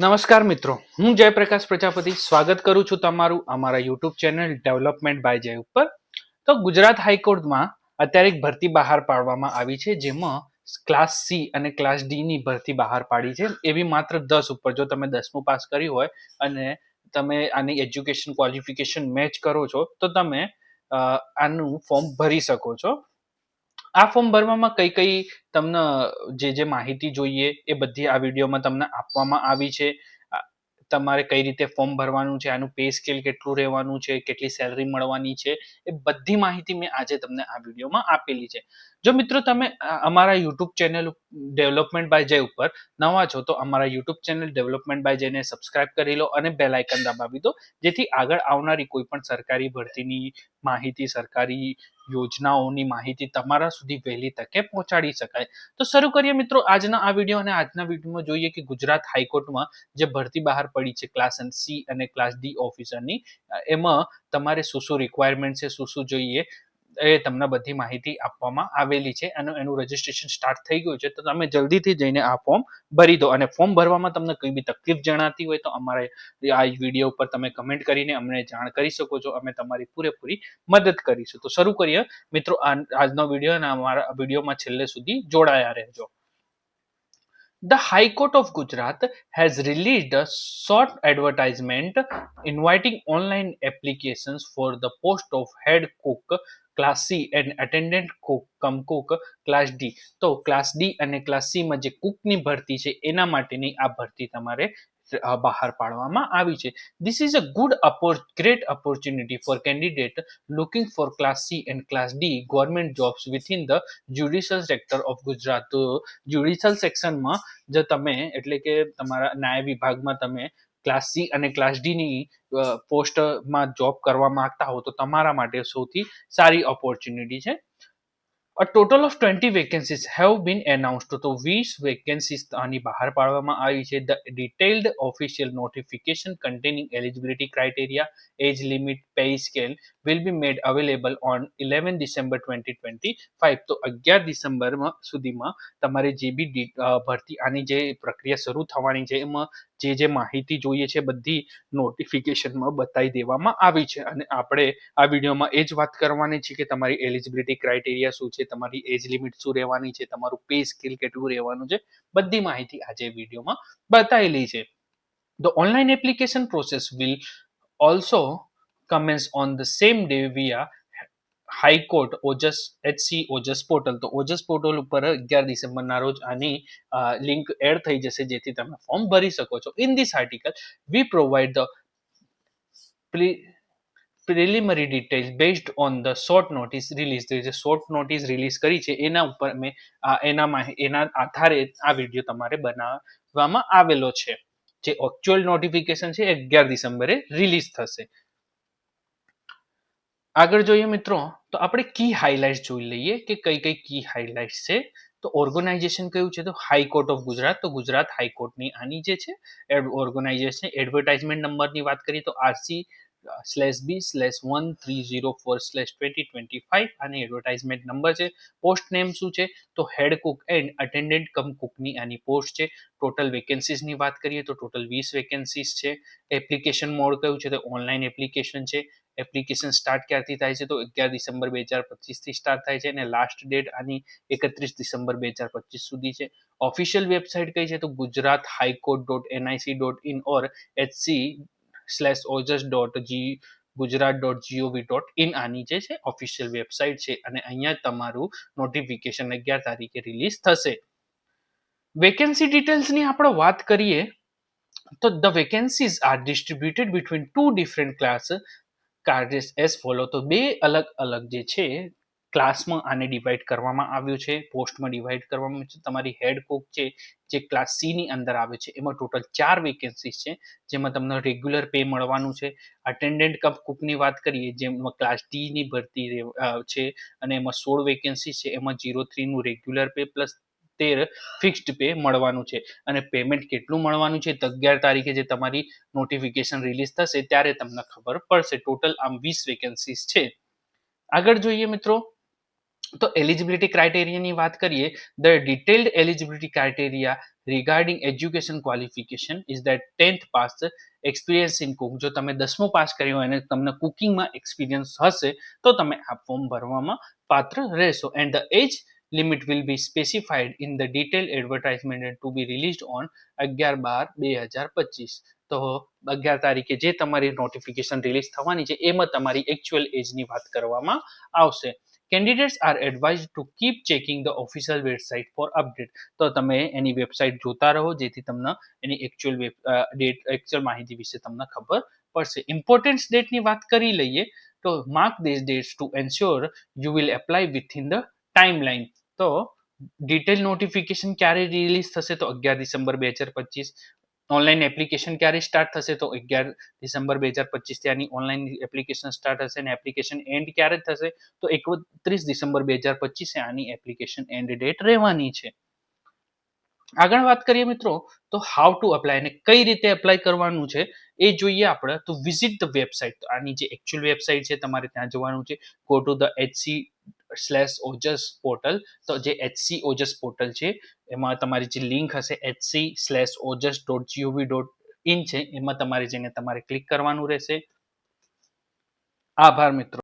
નમસ્કાર મિત્રો, હું જયપ્રકાશ પ્રજાપતિ સ્વાગત કરું છું તમારું અમારા યુટ્યુબ ચેનલ ડેવલપમેન્ટ બાય જય ઉપર. તો ગુજરાત હાઈકોર્ટમાં અત્યારે એક ભરતી બહાર પાડવામાં આવી છે, જેમાં ક્લાસ સી અને ક્લાસ ડી ની ભરતી બહાર પાડી છે. એવી માત્ર 10 ઉપર, જો તમે 10મું પાસ કર્યું હોય અને તમે આની એજ્યુકેશન ક્વોલિફિકેશન મેચ કરો છો તો તમે આનું ફોર્મ ભરી શકો છો. આ ફોર્મ ભરવામાં કઈ કઈ તમને જે માહિતી જોઈએ એ બધી આ વિડીયોમાં તમને આપવામાં આવી છે. તમારે કઈ રીતે ફોર્મ ભરવાનું છે, આનું પે સ્કેલ કેટલું રહેવાનું છે, કેટલી સેલરી મળવાની છે, એ બધી માહિતી મેં આજે તમને આ વિડીયોમાં આપેલી છે. જો મિત્રો તમે અમારા યુટ્યુબ ચેનલ ડેવલપમેન્ટ બાય જય ઉપર નવા છો તો અમારા યુટ્યુબ ચેનલ ડેવલપમેન્ટ બાય જયને સબસ્ક્રાઇબ કરી લો અને બેલ આઇકન દબાવી દો, જેથી આગળ આવનારી કોઈ પણ સરકારી ભરતીની માહિતી, સરકારી યોજનાઓની માહિતી તમારા સુધી વહેલી તકે પહોંચાડી શકાય. તો શરૂ કરીએ મિત્રો આજના આ વિડીયો. અને આજના વિડીયોમાં જોઈએ કે ગુજરાત હાઈકોર્ટમાં જે ભરતી બહાર પડી છે ક્લાસ સી અને ક્લાસ ડી ઓફિસરની, એમાં તમારે શું શું રિક્વાયરમેન્ટ છે, શું શું જોઈએ, એ તમને બધી માહિતી આપવામાં આવેલી છે. અને એનું રજીસ્ટ્રેશન સ્ટાર્ટ થઈ ગયું છે, તો તમે જલ્દીથી જઈને આ ફોર્મ ભરી દો. અને ફોર્મ ભરવામાં તમને કોઈ બી તકલીફ જણાતી હોય તો અમારે આ વિડીયો ઉપર તમે કમેન્ટ કરીને અમને જાણ કરી શકો છો. અમે તમારી પૂરેપૂરી મદદ કરીશું. તો શરૂ કરીએ મિત્રો આજનો વિડીયો, અને અમારા વિડીયોમાં છેલ્લે સુધી જોડાયા રહેજો. The High Court of Gujarat has released a short advertisement inviting online applications for the post of head cook class C and attendant cook cook class D. તો ક્લાસ ડી અને ક્લાસ સી માં જે કુકની ભરતી છે એના માટેની આ ભરતી તમારે બહાર પાડવામાં આવી છે. This is a great opportunity for candidate looking for class C and class D government jobs within the judicial sector of Gujarat. તો જ્યુડિશિયલ સેક્શનમાં જો તમે એટલે કે તમારા ન્યાય વિભાગમાં તમે ક્લાસ સી અને ક્લાસ ડી ની પોસ્ટમાં જોબ કરવા માંગતા હો તો તમારા માટે સૌથી સારી ઓપોર્ચ્યુનિટી છે. A total of 20 vacancies have been announced. તો 20 વેકેન્સીસ આની બહાર પાડવામાં આવી છે. The detailed official notification containing eligibility criteria, age limit, pay scale will be made available on 11 December 2025. તો 11 ડિસેમ્બર સુધીમાં તમારે જે બી ભરતી આની જે પ્રક્રિયા શરૂ થવાની છે એમાં જે માહિતી જોઈએ છે બધી નોટિફિકેશનમાં બતાવી દેવામાં આવી છે. અને આપણે આ વિડીયોમાં એ જ વાત કરવાની છે કે તમારી એલિજિબિલિટી ક્રાઇટેરિયા શું છે, તમારી એજ લિમિટ શું રહેવાની છે, તમારું પે સ્કેલ કેટલું રહેવાનું છે, બધી માહિતી આજે વિડીયોમાં બતાવેલી છે. The online application process will also commence on the same day via high court Ojas HC Ojas portal. તો ઓજસ પોર્ટલ ઉપર 11 ડિસેમ્બરના રોજ આની લિંક એડ થઈ જશે, જેથી તમે ફોર્મ ભરી શકો છો. In this article we provide the preliminary details based on the short notice release. જે શોર્ટ નોટિસ રિલીઝ કરી છે એના ઉપર મેં એના આધારે આ વિડીયો તમારે બનાવવામાં આવેલો છે. જે એકચ્યુઅલ નોટિફિકેશન છે 11 ડિસેમ્બરે રિલીઝ થશે. આગળ જોઈએ મિત્રો તો આપણે કી હાઇલાઇટ્સ જોઈ લઈએ કે કઈ કઈ કી હાઇલાઇટ્સ છે. તો ઓર્ગેનાઇઝેશન કયું છે તો હાઈકોર્ટ ઓફ ગુજરાત. તો ગુજરાત હાઈકોર્ટની આની જે છે ઓર્ગેનાઇઝેશન. એડવર્ટાઇઝમેન્ટ નંબરની વાત કરીએ તો RC/B/1304/2025 આની એડવર્ટાઇઝમેન્ટ નંબર છે. પોસ્ટ નેમ શું છે તો હેડ કુક એન્ડ અટેન્ડન્ટ કમ કુકની આની પોસ્ટ છે. ટોટલ વેકેન્સીસની વાત કરીએ તો ટોટલ 20 વેકેન્સીસ છે. એપ્લિકેશન મોડ કયું છે તો ઓનલાઈન એપ્લિકેશન છે. એપ્લિકેશન સ્ટાર્ટ ક્યારથી થાય છે તો 11 ડિસેમ્બર 2025 સ્ટાર્ટ થાય છે અને લાસ્ટ ડેટ આની 31 ડિસેમ્બર 2025 સુધી છે. ઓફિશિયલ વેબસાઇટ કઈ છે તો ગુજરાત haikourt.nic.in ઓર hc/ojas.gujarat.gov.in આની જે છે ઓફિશિયલ વેબસાઇટ છે. અને અહીંયા તમારું નોટિફિકેશન 11 તારીખે રિલીઝ થશે. વેકેન્સી ડિટેલ્સની આપણે વાત કરીએ તો the vacancies are distributed between 2 different class cards as follow. તો બે અલગ અલગ જે છે ક્લાસમાં આને ડિવાઈડ કરવામાં આવ્યું છે, પોસ્ટમાં ડિવાઈડ કરવામાં આવ્યું છે. તમારી હેડ કુક છે જે ક્લાસ સી ની અંદર આવે છે એમાં ટોટલ 4 વેકેન્સીસ છે, જેમાં તમને રેગ્યુલર પે મળવાનું છે. અટેન્ડન્ટ કપ કુકની વાત કરીએ જેમાં ક્લાસ ડી ની ભરતી છે અને એમાં 16 વેકેન્સી છે. એમાં 03 નું regular pay plus 13 fixed pay મળવાનું છે. અને પેમેન્ટ કેટલું મળવાનું છે તો 11 તારીખે જે તમારી નોટિફિકેશન રિલીઝ થશે ત્યારે તમને ખબર પડશે. ટોટલ આમ 20 વેકેન્સીસ છે. આગળ જોઈએ મિત્રો તો એલિજિબિલિટી ક્રાઇટેરિયાની વાત કરીએ, the detailed eligibility criteria regarding education qualification is that 10th pass experience in Cook. જો તમે 10મું પાસ કર્યું હોય અને તમને કુકિંગમાં એક્સપિરિયન્સ હશે તો તમે આ ફોર્મ ભરવામાં પાત્ર રહેશો. And the age limit will be specified in the detail advertisement to be released on 11/12/2025. તો 11 તારીખે જે તમારી નોટિફિકેશન રિલીઝ થવાની છે એમાં તમારી એકચ્યુઅલ એજની વાત કરવામાં આવશે. Candidates are advised to keep checking the official website for update. તો તમે એની વેબસાઇટ જોતા રહો જેથી તમને એની એકચ્યુઅલ માહિતી વિશે તમને ખબર પડશે. ઇમ્પોર્ટન્સ ડેટની વાત કરી લઈએ તો mark this dates two ensure you will apply within the timeline. તો ડિટેલ નોટિફિકેશન ક્યારે રિલીઝ થશે તો 11 ડિસેમ્બર 2025. ઓનલાઈન એપ્લિકેશન ક્યારે સ્ટાર્ટ થશે તો 11 ડિસેમ્બર 2025 આની ઓનલાઈન એપ્લિકેશન સ્ટાર્ટ હશે અને એપ્લિકેશન એન્ડ ક્યારે થશે તો 31 ડિસેમ્બર 2025 આની એપ્લિકેશન એન્ડ ડેટ રહેવાની છે. આગળ વાત કરીએ મિત્રો તો હાઉ ટુ અપ્લાય અને કઈ રીતે એપ્લાય કરવાનું છે એ જોઈએ આપણે. તો વિઝિટ ધ વેબસાઇટ. આની જે એકચ્યુઅલ વેબસાઇટ છે તમારે ત્યાં જવાનું છે. Go to the HC/OJS portal. તો જે HC OJS પોર્ટલ છે એમાં તમારી જે લિંક હશે hc/ojs.gov.in છે એમાં તમારે જઈને તમારે ક્લિક કરવાનું રહેશે. આભાર મિત્રો.